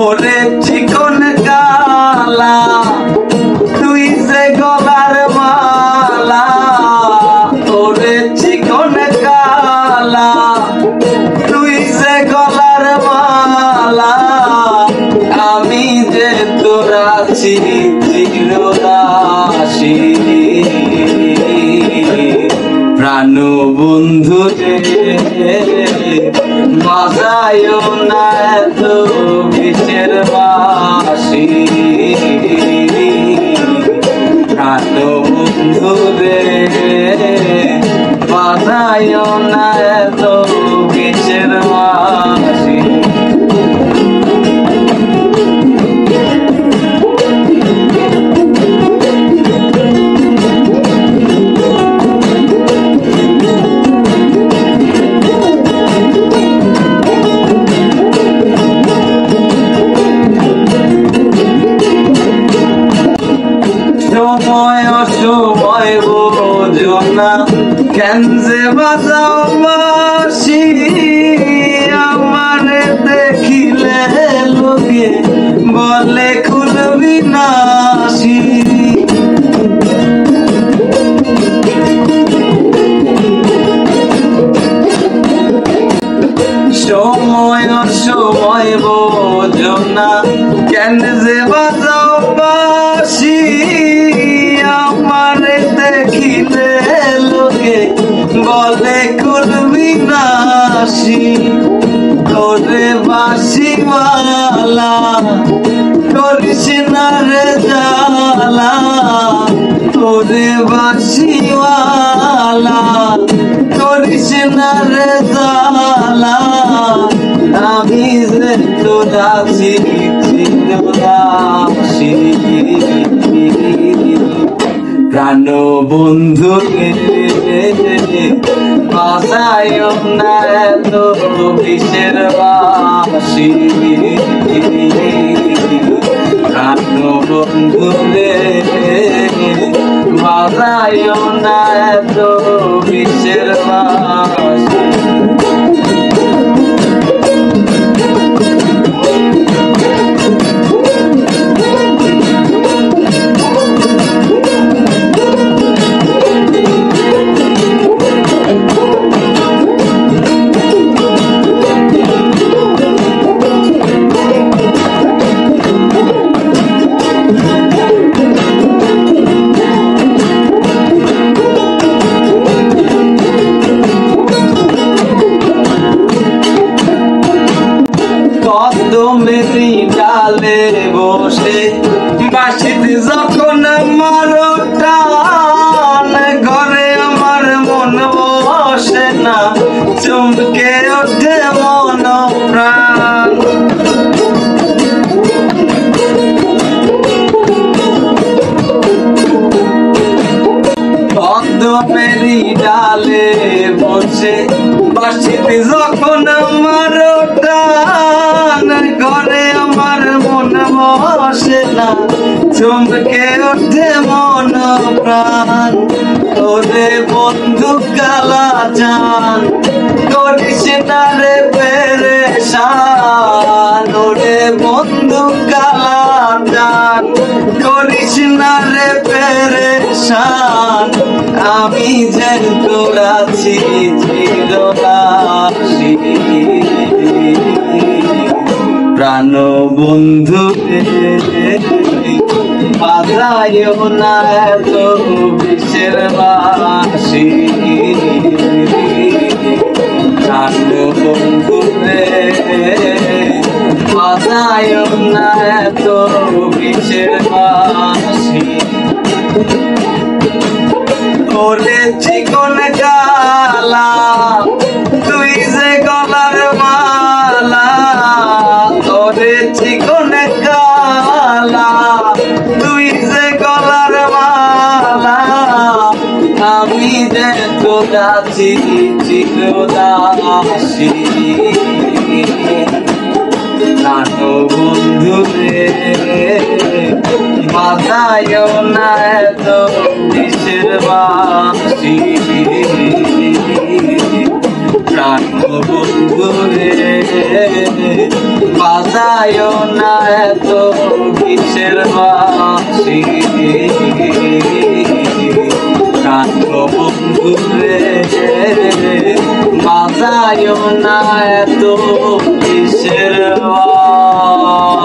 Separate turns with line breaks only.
ওরে চিকন কালা তুই যে গলার মালা, ওরে চিকন কালা তুই যে গলার মালা, আমি যে তোর আছি চিরদাসী। প্রাণ বন্ধু রে বাজায় না এত বিষের বাঁশি, প্রাণ বন্ধু রে বাজায় না এত বিষের বাঁশি। সময় অসময় বোঝো না কেন যে বাজাও বাঁশি, আমারে দেখিলে লোকে বলে খুলবি নাশি। সময় অসময় বোঝো না কেন যে বাজাও বাঁশি, আমারে দেখিলে লোকে বলে খুলবি নাশি। তোরে বাঁশিওয়ালা করিস না রে জ্বালা, তোরে বাঁশিওয়ালা করিস না রে জ্বালা, আমি যে তোর আছি চিরদাসী। প্রাণ বন্ধু বাজায় না এত বিষের বাঁশি, প্রাণ বন্ধু রে বাজায় না এত বিষের বাঁশি। কদমেরই ডালে বসে বাঁশিতে যখন মারো টান, ঘরে আমার মন বসে না চমকে ওঠে মন প্রাণ। কদমেরই ডালে বসে বাঁশিতে যখন মারো টান, ঘরে আমার মন বসে না চমকে ওঠে মন প্রাণ। তোরে বন্ধু কালা জান করিস না রে পেরেশান, ওরে বন্ধু কালা জান করিস না রে পেরেশান, আমি যে তোর আছি চিরদাসী। প্রাণ বন্ধু বাজায় না এত বিষের বাঁশি, প্রাণ বন্ধু বাজায় না এত বিষের বাঁশি। ওরে চিকন কালা তুই যে গলার মালা, ওরে চিকন কালা তুই যে গলার মালা, আমি যে তোর আছি চিরদাসী। প্রাণ বন্ধু রে বাজায় না এত বিষের বাঁশি, প্রাণ বন্ধু রে বাজায় না এত কিসের বাসি কাঁদো বন্ধু রে বাজায়ও না এত কিসের বাসি।